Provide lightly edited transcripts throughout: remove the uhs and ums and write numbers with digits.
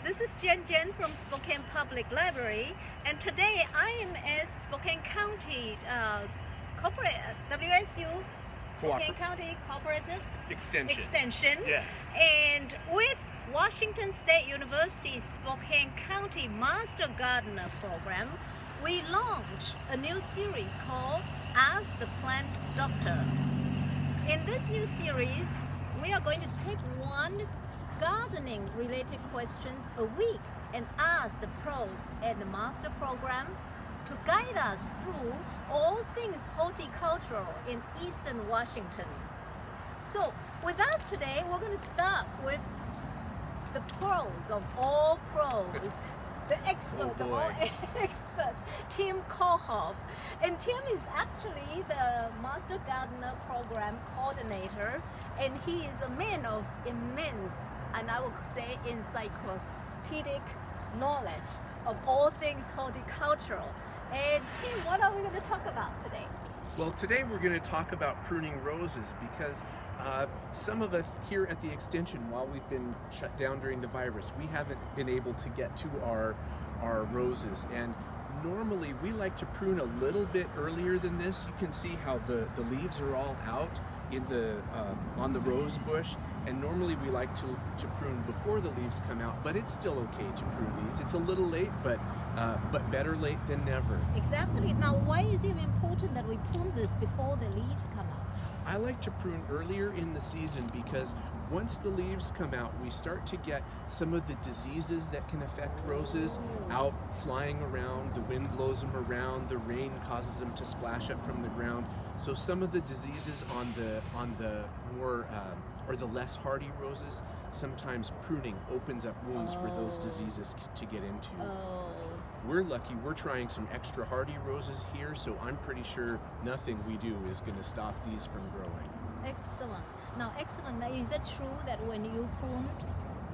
This is Jen from Spokane Public Library, and today I am at Spokane County WSU, Spokane County Cooperative Extension, Yeah. and with Washington State University Spokane County Master Gardener Program, we launched a new series called Ask the Plant Doctor. In this new series, we are going to take one gardening related questions a week and ask the pros at the master program to guide us through all things horticultural in Eastern Washington. So with us today, we're going to start with the pros of all pros, the experts of all experts, Tim Kohoff. And Tim is actually the Master Gardener Program Coordinator, and he is a man of immense, and I would say encyclopedic knowledge of all things horticultural. And Tim, what are we going to talk about today? Well, today we're going to talk about pruning roses because some of us here at the Extension, while we've been shut down during the virus, we haven't been able to get to our roses. And normally we like to prune a little bit earlier than this. You can see how the leaves are all out in the on the rose bush, and normally we like to prune before the leaves come out, but it's still okay to prune these. It's a little late, but better late than never. Exactly. Now, why is it important that we prune this before the leaves come out? I like to prune earlier in the season because once the leaves come out, we start to get some of the diseases that can affect roses out flying around. The wind blows them around, the rain causes them to splash up from the ground. So some of the diseases on the more or the less hardy roses, sometimes pruning opens up wounds for those diseases to get into. We're lucky, we're trying some extra hardy roses here, so I'm pretty sure nothing we do is going to stop these from growing. Excellent. Now, excellent. Now, is it true that when you prune,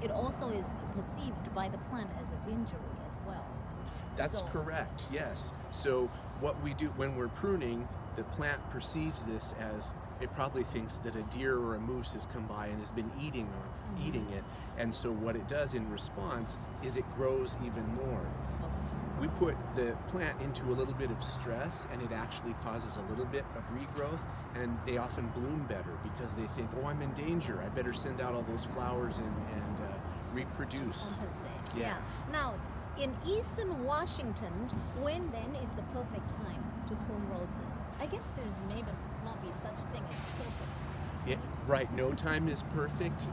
it also is perceived by the plant as an injury as well? That's correct, yes. So what we do when we're pruning, the plant perceives this as, it probably thinks that a deer or a moose has come by and has been eating it, and so what it does in response is it grows even more. We put the plant into a little bit of stress, and it actually causes a little bit of regrowth, and they often bloom better because they think, oh, I'm in danger, I better send out all those flowers and reproduce. Compensate. Yeah. Now, in Eastern Washington, when then is the perfect time to prune roses? I guess there's maybe not be such thing as perfect. Yeah, right, no time is perfect,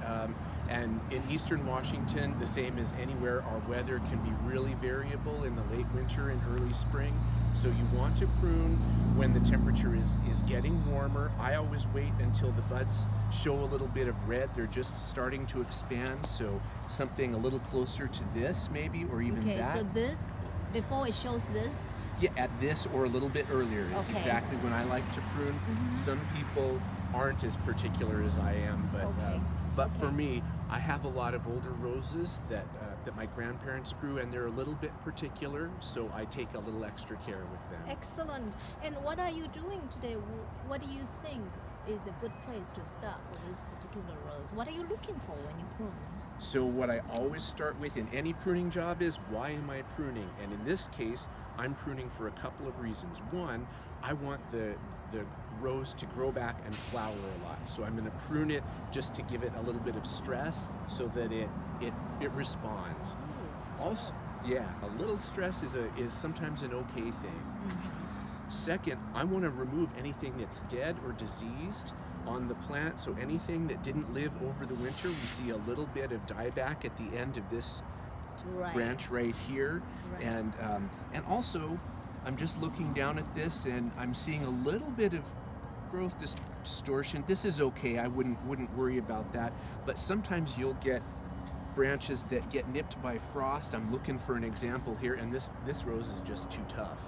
and in Eastern Washington, the same as anywhere, our weather can be really variable in the late winter and early spring, so you want to prune when the temperature is getting warmer. I always wait until the buds show a little bit of red. They're just starting to expand, so something a little closer to this maybe, or even that. Okay, so this, before it shows this? Yeah, at this or a little bit earlier is exactly when I like to prune. Some people aren't as particular as I am, but for me, I have a lot of older roses that my grandparents grew, and they're a little bit particular, so I take a little extra care with them. Excellent. And what are you doing today? What do you think is a good place to start for this particular rose? What are you looking for when you prune? So what I always start with in any pruning job is, why am I pruning? And in this case, I'm pruning for a couple of reasons. One, I want the rose to grow back and flower a lot. So I'm going to prune it just to give it a little bit of stress so that it responds. Also, yeah, a little stress is sometimes an okay thing. Second, I want to remove anything that's dead or diseased on the plant. So anything that didn't live over the winter, we see a little bit of dieback at the end of this branch right here. And also, I'm just looking down at this and I'm seeing a little bit of growth distortion. This is okay, I wouldn't worry about that, but sometimes you'll get branches that get nipped by frost. I'm looking for an example here, and this rose is just too tough.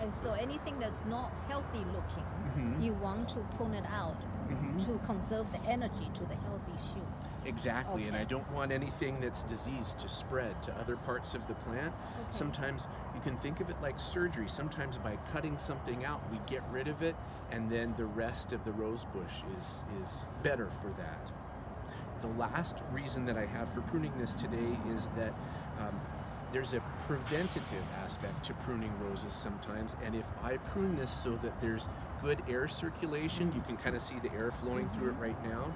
And so anything that's not healthy looking, you want to prune it out to conserve the energy to the healthy shoot. Exactly, and I don't want anything that's diseased to spread to other parts of the plant. Sometimes you can think of it like surgery. Sometimes by cutting something out, we get rid of it, and then the rest of the rose bush is better for that. the last reason that I have for pruning this today is that there's a preventative aspect to pruning roses sometimes, and if I prune this so that there's good air circulation, you can kind of see the air flowing through it right now.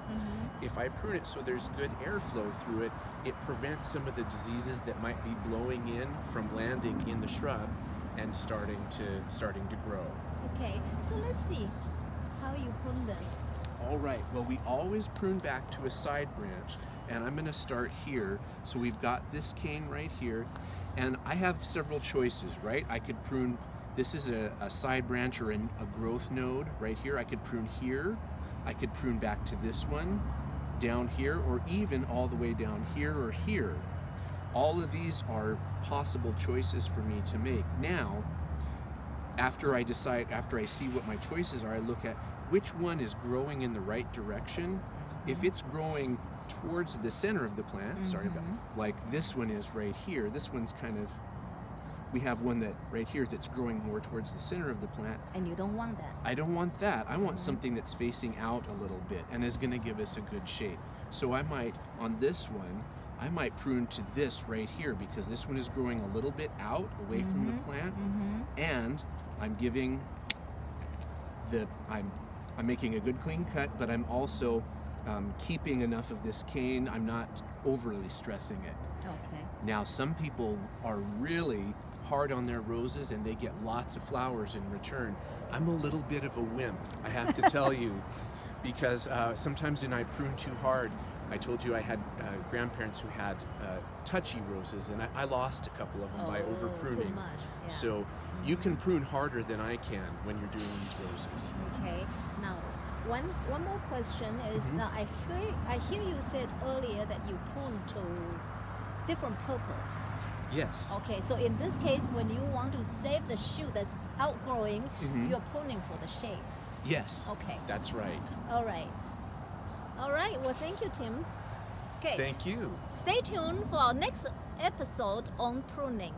If I prune it so there's good airflow through it, it prevents some of the diseases that might be blowing in from landing in the shrub and starting to grow. Okay, so let's see how you prune this. All right, well, we always prune back to a side branch, and I'm going to start here. So we've got this cane right here, and I have several choices, right? I could prune, this is a side branch or a growth node right here. I could prune here. I could prune back to this one, down here, or even all the way down here or here. All of these are possible choices for me to make. Now, after I see what my choices are, I look at which one is growing in the right direction. If it's growing towards the center of the plant, like this one is right here, this one's kind of, we have one that right here that's growing more towards the center of the plant. And you don't want that. I don't want that. I want something that's facing out a little bit and is going to give us a good shape. So I might, on this one, I might prune to this right here because this one is growing a little bit out away from the plant, and I'm giving I'm making a good clean cut, but I'm also keeping enough of this cane. I'm not overly stressing it. Okay. Now, some people are really hard on their roses and they get lots of flowers in return. I'm a little bit of a wimp, I have to tell you, because sometimes when I prune too hard, I told you I had grandparents who had touchy roses, and I lost a couple of them by over pruning. Too much. Yeah. So you can prune harder than I can when you're doing these roses. Okay. Now, one more question is, now I hear you said earlier that you prune to different purpose. Yes. Okay, so in this case, when you want to save the shoot that's outgrowing, you're pruning for the shape. Yes. Okay. That's right. All right. All right. Well, thank you, Tim. Okay. Thank you. Stay tuned for our next episode on pruning.